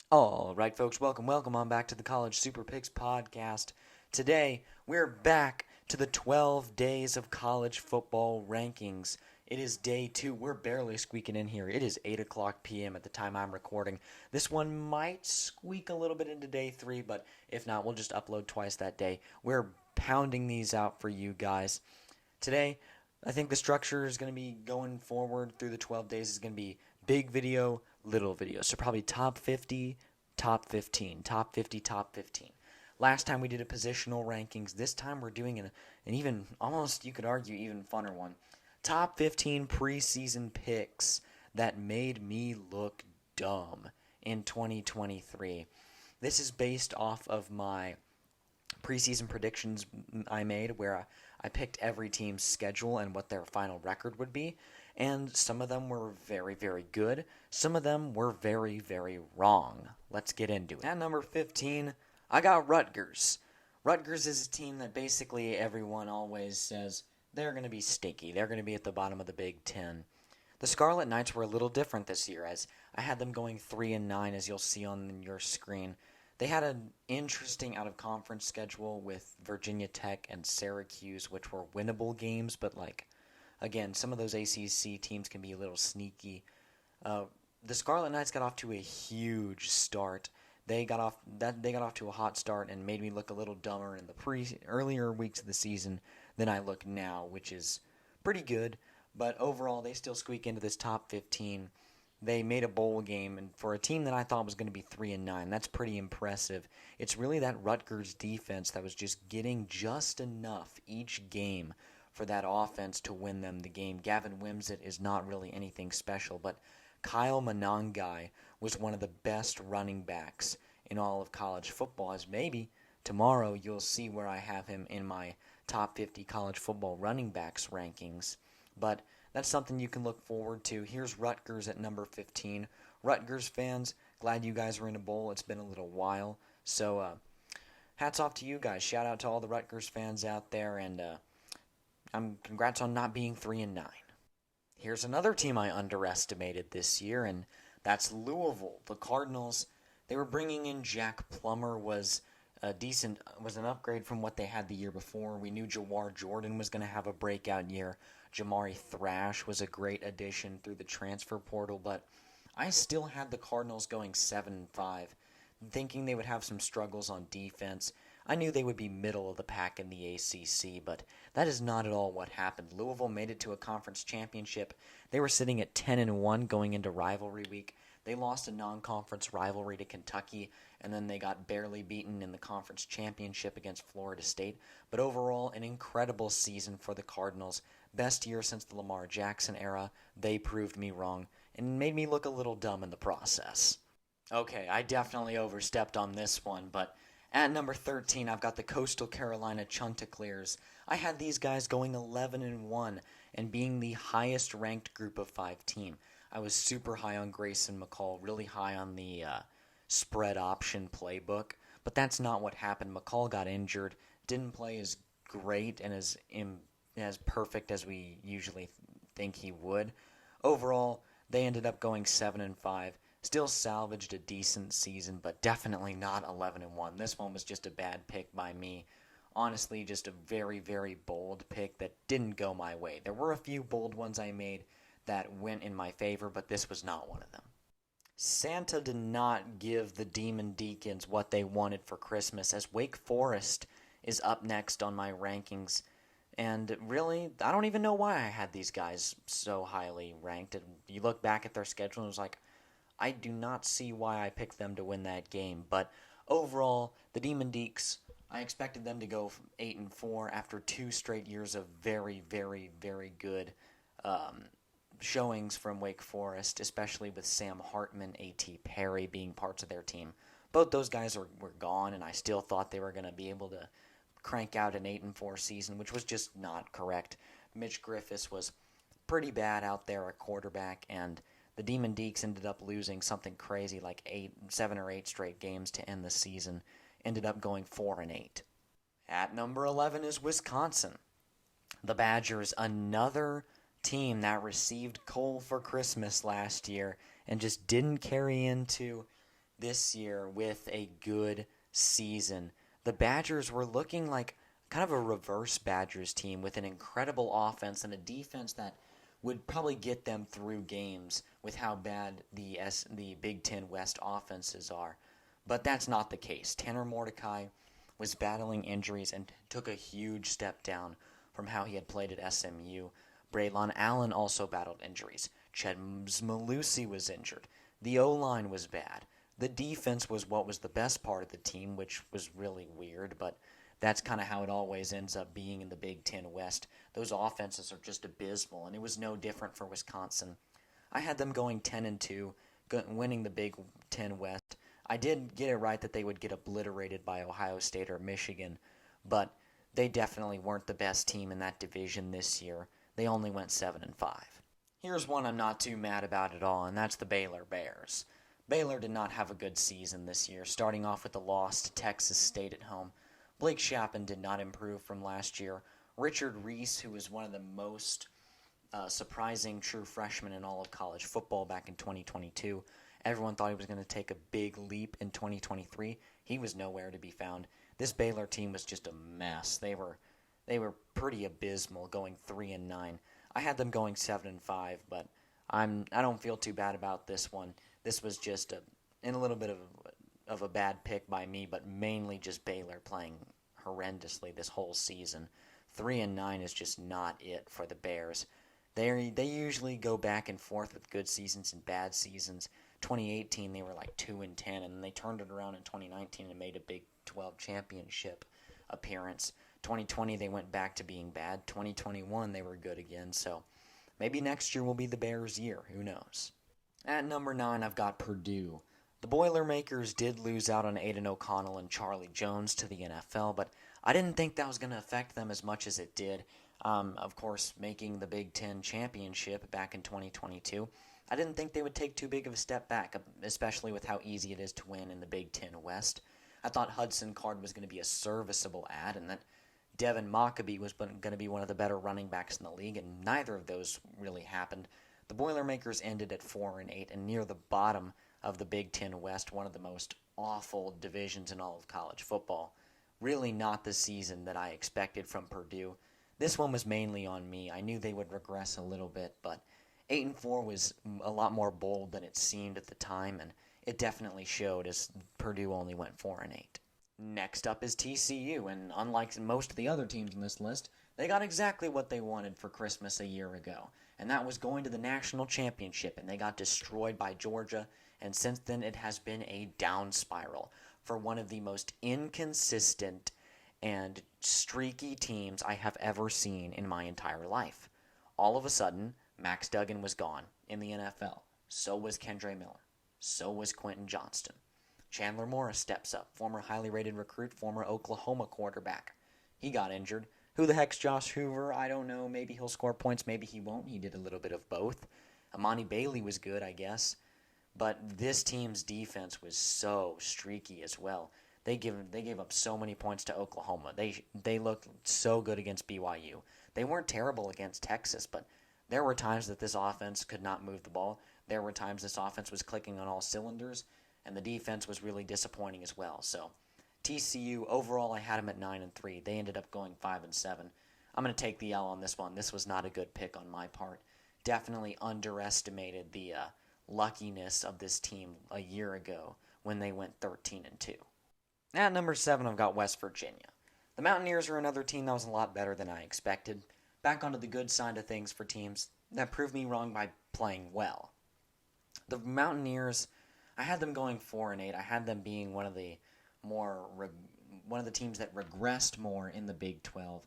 All right, folks, welcome on back to the College Super Picks podcast. Today, we're back to the 12 days of college football rankings. It is day 2. We're barely squeaking in here. It is 8 o'clock p.m. at the time I'm recording. This one might squeak a little bit into day 3, but if not, we'll just upload twice that day. We're pounding these out for you guys. Today, I think the structure is going to be going forward through the 12 days is going to be big video, little video. So probably top 50, top 15, top 50, top 15. Last time we did a positional rankings. This time we're doing an even, almost you could argue, even funner one. Top 15 preseason picks that made me look dumb in 2023. This is based off of my preseason predictions I made where I picked every team's schedule and what their final record would be. And some of them were very, very good. Some of them were very, very wrong. Let's get into it. At number 15, I got Rutgers. Rutgers is a team that basically everyone always says they're going to be stinky. They're going to be at the bottom of the Big Ten. The Scarlet Knights were a little different this year, as I had them going 3-9, as you'll see on your screen. They had an interesting out-of-conference schedule with Virginia Tech and Syracuse, which were winnable games, but again, some of those ACC teams can be a little sneaky. The Scarlet Knights got off to a huge start. They got off to a hot start and made me look a little dumber in the earlier weeks of the season than I look now, which is pretty good. But overall, they still squeak into this top 15. They made a bowl game, and for a team that I thought was going to be 3-9, that's pretty impressive. It's really that Rutgers defense that was just getting just enough each game for that offense to win them the game. Gavin Wimsatt is not really anything special, but Kyle Monangai was one of the best running backs in all of college football, as maybe tomorrow you'll see where I have him in my top 50 college football running backs rankings. But that's something you can look forward to. Here's Rutgers at number 15. Rutgers fans, glad you guys are in a bowl. It's been a little while. So hats off to you guys. Shout out to all the Rutgers fans out there, and congrats on not being 3-9. Here's another team I underestimated this year, and that's Louisville. The Cardinals, they were bringing in Jack Plummer, was an upgrade from what they had the year before. We knew Jawar Jordan was going to have a breakout year. Jamari Thrash was a great addition through the transfer portal, but I still had the Cardinals going 7-5, thinking they would have some struggles on defense. I knew they would be middle of the pack in the ACC, but that is not at all what happened. Louisville made it to a conference championship. They were sitting at 10-1 going into rivalry week. They lost a non-conference rivalry to Kentucky, and then they got barely beaten in the conference championship against Florida State. But overall, an incredible season for the Cardinals. Best year since the Lamar Jackson era. They proved me wrong and made me look a little dumb in the process. Okay, I definitely overstepped on this one, but at number 13, I've got the Coastal Carolina Chanticleers. I had these guys going 11-1 and being the highest ranked group of 5 team. I was super high on Grayson McCall, really high on the spread option playbook, but that's not what happened. McCall got injured, didn't play as great and as perfect as we usually think he would. Overall, they ended up going 7-5. Still salvaged a decent season, but definitely not 11-1. This one was just a bad pick by me. Honestly, just a very, very bold pick that didn't go my way. There were a few bold ones I made that went in my favor, but this was not one of them. Santa did not give the Demon Deacons what they wanted for Christmas, as Wake Forest is up next on my rankings. And really, I don't even know why I had these guys so highly ranked. And you look back at their schedule and it was like, I do not see why I picked them to win that game. But overall, the Demon Deeks, I expected them to go 8-4 after 2 straight years of very, very, very good showings from Wake Forest, especially with Sam Hartman, A.T. Perry being parts of their team. Both those guys were gone, and I still thought they were going to be able to crank out an 8-4 season, which was just not correct. Mitch Griffiths was pretty bad out there at quarterback, and the Demon Deeks ended up losing something crazy like 7 or 8 straight games to end the season. Ended up going 4-8. At number 11 is Wisconsin. The Badgers, another team that received coal for Christmas last year and just didn't carry into this year with a good season. The Badgers were looking like kind of a reverse Badgers team with an incredible offense and a defense that would probably get them through games with how bad the Big Ten West offenses are. But that's not the case. Tanner Mordecai was battling injuries and took a huge step down from how he had played at SMU. Braylon Allen also battled injuries. Ched Malusi was injured. The O-line was bad. The defense was what was the best part of the team, which was really weird, but that's kind of how it always ends up being in the Big Ten West. Those offenses are just abysmal, and it was no different for Wisconsin. I had them going 10-2, winning the Big Ten West. I did get it right that they would get obliterated by Ohio State or Michigan, but they definitely weren't the best team in that division this year. They only went 7-5. Here's one I'm not too mad about at all, and that's the Baylor Bears. Baylor did not have a good season this year, starting off with a loss to Texas State at home. Blake Shapen did not improve from last year. Richard Reese, who was one of the most surprising true freshmen in all of college football back in 2022, everyone thought he was going to take a big leap in 2023. He was nowhere to be found. This Baylor team was just a mess. They were pretty abysmal, going 3-9. I had them going 7-5, but I don't feel too bad about this one. This was just a little bit of a bad pick by me, but mainly just Baylor playing horrendously this whole season. 3-9 is just not it for the Bears. They usually go back and forth with good seasons and bad seasons. 2018 they were like 2-10, and then they turned it around in 2019 and made a Big 12 championship appearance. 2020 they went back to being bad. 2021 they were good again. So maybe next year will be the Bears' year. Who knows? At number 9, I've got Purdue. The Boilermakers did lose out on Aiden O'Connell and Charlie Jones to the NFL, but I didn't think that was going to affect them as much as it did. Of course, making the Big Ten championship back in 2022, I didn't think they would take too big of a step back, especially with how easy it is to win in the Big Ten West. I thought Hudson Card was going to be a serviceable ad, and that Devin Mockabee was going to be one of the better running backs in the league, and neither of those really happened. The Boilermakers ended at 4-8 and near the bottom of the Big Ten West, one of the most awful divisions in all of college football. Really not the season that I expected from Purdue. This one was mainly on me. I knew they would regress a little bit, but 8-4 was a lot more bold than it seemed at the time, and it definitely showed as Purdue only went 4-8. Next up is TCU, and unlike most of the other teams on this list, they got exactly what they wanted for Christmas a year ago, and that was going to the national championship, and they got destroyed by Georgia, and since then it has been a down spiral for one of the most inconsistent and streaky teams I have ever seen in my entire life. All of a sudden, Max Duggan was gone in the NFL. So was Kendre Miller. So was Quentin Johnston. Chandler Morris steps up, former highly rated recruit, former Oklahoma quarterback. He got injured. Who the heck's Josh Hoover? I don't know. Maybe he'll score points, maybe he won't. He did a little bit of both. Amani Bailey was good, I guess. But this team's defense was so streaky as well. They gave up so many points to Oklahoma. They looked so good against BYU. They weren't terrible against Texas, but there were times that this offense could not move the ball. There were times this offense was clicking on all cylinders, and the defense was really disappointing as well. So TCU, overall, I had them at 9-3. They ended up going 5-7. I'm going to take the L on this one. This was not a good pick on my part. Definitely underestimated the luckiness of this team a year ago when they went 13-2. At number 7, I've got West Virginia. The Mountaineers are another team that was a lot better than I expected. Back onto the good side of things for teams that proved me wrong by playing well. The Mountaineers, I had them going 4-8. I had them being one of the teams that regressed more in the Big 12.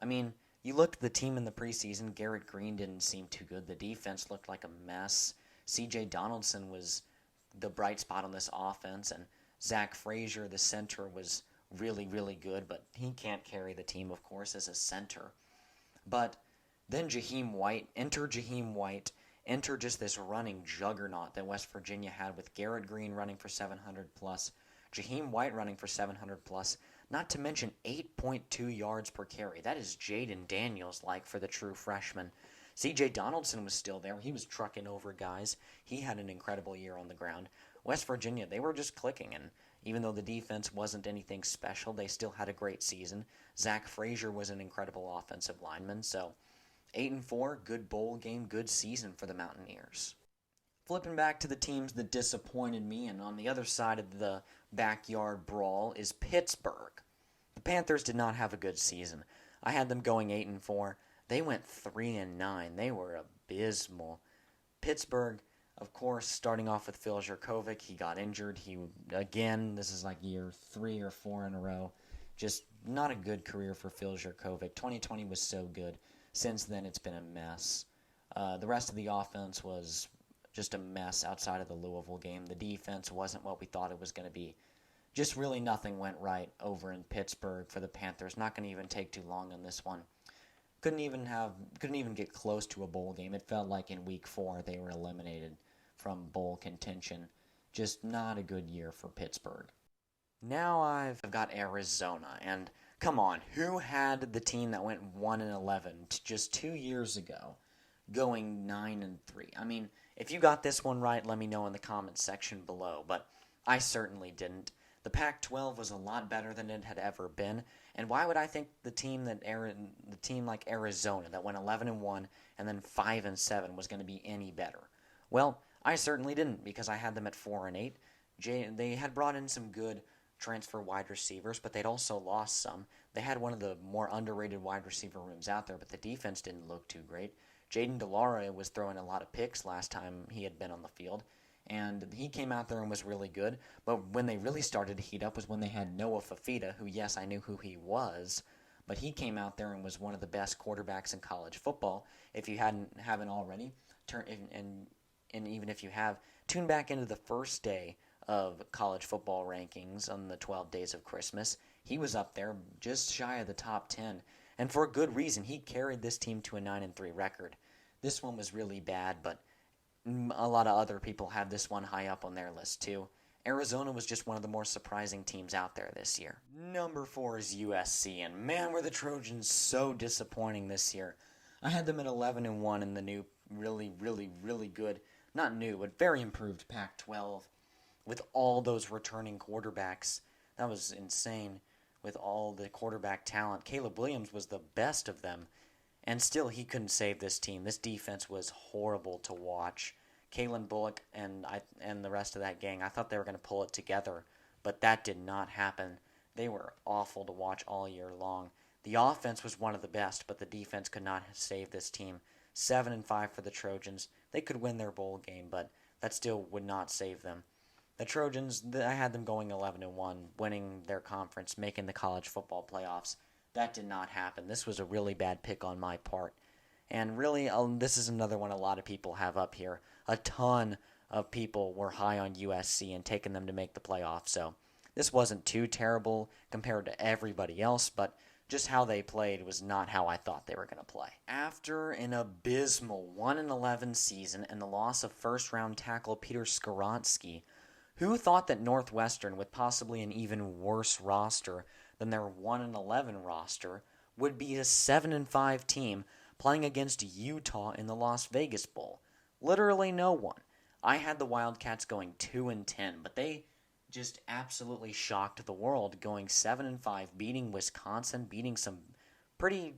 I mean, you looked at the team in the preseason. Garrett Green didn't seem too good. The defense looked like a mess. C.J. Donaldson was the bright spot on this offense, and Zach Frazier, the center, was really, really good, but he can't carry the team, of course, as a center. But then enter just this running juggernaut that West Virginia had with Garrett Green running for 700 plus, Jaheim White running for 700 plus, not to mention 8.2 yards per carry. That is Jaden Daniels-like for the true freshman. C.J. Donaldson was still there. He was trucking over guys. He had an incredible year on the ground. West Virginia, they were just clicking, and even though the defense wasn't anything special, they still had a great season. Zach Frazier was an incredible offensive lineman, so 8-4, good bowl game, good season for the Mountaineers. Flipping back to the teams that disappointed me, and on the other side of the backyard brawl is Pittsburgh. The Panthers did not have a good season. I had them going 8-4. They went 3-9. They were abysmal. Pittsburgh, of course, starting off with Phil Jurkovec, he got injured. This is like year 3 or 4 in a row. Just not a good career for Phil Jurkovec. 2020 was so good. Since then, it's been a mess. The rest of the offense was just a mess outside of the Louisville game. The defense wasn't what we thought it was going to be. Just really nothing went right over in Pittsburgh for the Panthers. Not going to even take too long on this one. Couldn't even get close to a bowl game. It felt like in week 4 they were eliminated from bowl contention. Just not a good year for Pittsburgh. Now I've got Arizona, and come on, who had the team that went 1-11 just 2 years ago, going 9-3? I mean, if you got this one right, let me know in the comments section below, but I certainly didn't. The Pac-12 was a lot better than it had ever been, and why would I think the team like Arizona that went 11-1 and then 5-7 was going to be any better? Well, I certainly didn't, because I had them at 4-8. They had brought in some good transfer wide receivers, but they'd also lost some. They had one of the more underrated wide receiver rooms out there, but the defense didn't look too great. Jaden DeLaura was throwing a lot of picks last time he had been on the field, and he came out there and was really good, but when they really started to heat up was when they had Noah Fafita, who, yes, I knew who he was, but he came out there and was one of the best quarterbacks in college football. If you haven't already, and even if you have, tune back into the first day of college football rankings on the 12 days of Christmas. He was up there just shy of the top 10, and for a good reason. He carried this team to a 9-3 record. This one was really bad, but a lot of other people have this one high up on their list too. Arizona was just one of the more surprising teams out there this year. Number 4 is USC, and man, were the Trojans so disappointing this year. I had them at 11-1 in the new, really good, not new, but very improved Pac-12 with all those returning quarterbacks. That was insane with all the quarterback talent. Caleb Williams was the best of them, and still he couldn't save this team. This defense was horrible to watch. Kalen Bullock and the rest of that gang, I thought they were going to pull it together, but that did not happen. They were awful to watch all year long. The offense was one of the best, but the defense could not save this team. 7-5 for the Trojans. They could win their bowl game, but that still would not save them. The Trojans, I had them going 11-1, winning their conference, making the college football playoffs. That did not happen. This was a really bad pick on my part. And really, this is another one a lot of people have up here. A ton of people were high on USC and taking them to make the playoffs. So this wasn't too terrible compared to everybody else, but just how they played was not how I thought they were going to play. After an abysmal 1-11 season and the loss of first-round tackle Peter Skoronski, who thought that Northwestern, with possibly an even worse roster than their 1-11 roster, would be a 7-5 team playing against Utah in the Las Vegas Bowl? Literally no one. I had the Wildcats going 2-10, but they just absolutely shocked the world, going 7-5, beating Wisconsin, beating some pretty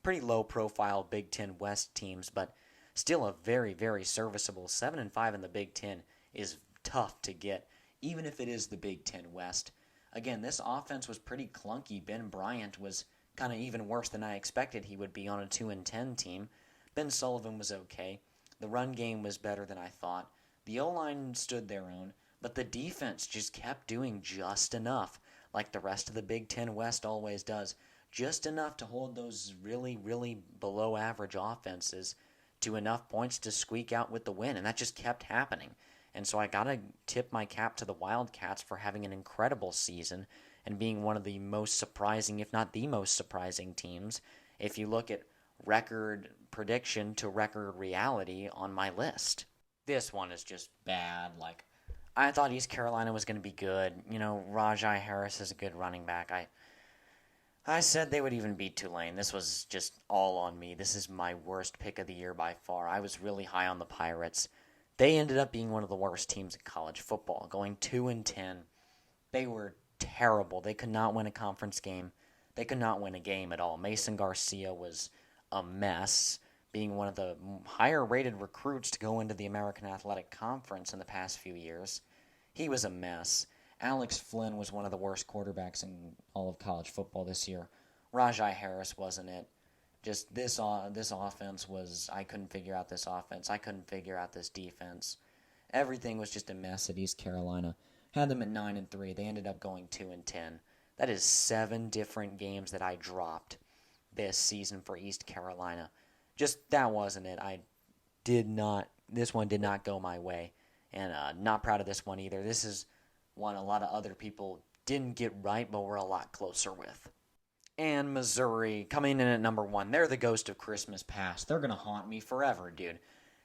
low-profile Big Ten West teams, but still a very serviceable 7-5 in the Big Ten is tough to get, even if it is the Big Ten West. Again, this offense was pretty clunky. Ben Bryant was kind of even worse than I expected he would be on a 2-10 team. Ben Sullivan was okay. The run game was better than I thought. The O-line stood their own, but the defense just kept doing just enough, like the rest of the Big Ten West always does. Just enough to hold those really below average offenses to enough points to squeak out with the win, and that just kept happening. And so I gotta tip my cap to the Wildcats for having an incredible season and being one of the most surprising, if not the most surprising teams, if you look at record prediction to record reality on my list. This one is just bad. Like, I thought East Carolina was going to be good. You know, Rajai Harris is a good running back. I said they would even beat Tulane. This was just all on me. This is my worst pick of the year by far. I was really high on the Pirates. They ended up being one of the worst teams in college football, going 2-10. They were terrible. They could not win a conference game. They could not win a game at all. Mason Garcia was a mess, being one of the higher-rated recruits to go into the American Athletic Conference in the past few years. He was a mess. Alex Flynn was one of the worst quarterbacks in all of college football this year. Rajai Harris wasn't it. Just this offense was, I couldn't figure out this offense. I couldn't figure out this defense. Everything was just a mess at East Carolina. Had them at 9-3. They ended up going 2-10. That is 7 different games that I dropped this season for East Carolina. Just that wasn't it. This one did not go my way. And not proud of this one either. This is one a lot of other people didn't get right, but were a lot closer with. And Missouri coming in at number 1. They're the ghost of Christmas past. They're going to haunt me forever, dude.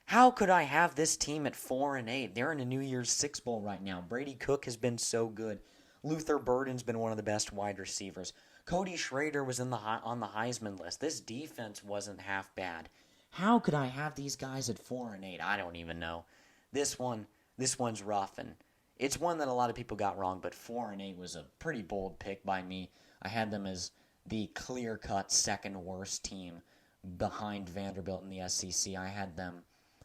How could I have this team at 4-8? They're in a New Year's Six Bowl right now. Brady Cook has been so good. Luther Burden's been one of the best wide receivers. Cody Schrader was on the Heisman list. This defense wasn't half bad. How could I have these guys at 4-8? I don't even know. This one's rough, and it's one that a lot of people got wrong, but 4-8 was a pretty bold pick by me. I had them as the clear-cut second worst team behind Vanderbilt in the SEC. I had them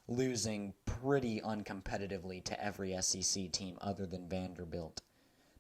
losing pretty uncompetitively to every SEC team other than Vanderbilt.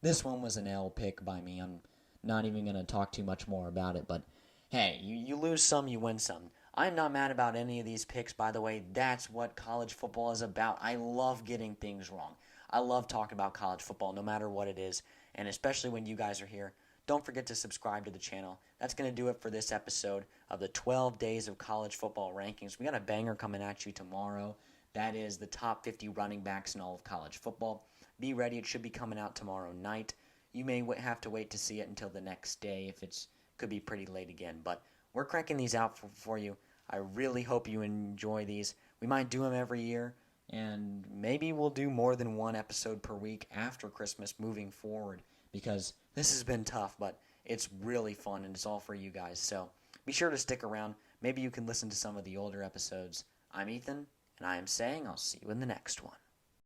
This one was an L pick by me. I'm not even going to talk too much more about it, but hey, you lose some, you win some. I'm not mad about any of these picks, by the way. That's what college football is about. I love getting things wrong. I love talking about college football no matter what it is, and especially when you guys are here. Don't forget to subscribe to the channel. That's going to do it for this episode of the 12 Days of College Football Rankings. We got a banger coming at you tomorrow. That is the top 50 running backs in all of college football. Be ready. It should be coming out tomorrow night. You may have to wait to see it until the next day if it's could be pretty late again. But we're cranking these out for you. I really hope you enjoy these. We might do them every year, and maybe we'll do more than one episode per week after Christmas moving forward, because this has been tough, but it's really fun, and it's all for you guys. So be sure to stick around. Maybe you can listen to some of the older episodes. I'm Ethan, and I am saying I'll see you in the next one.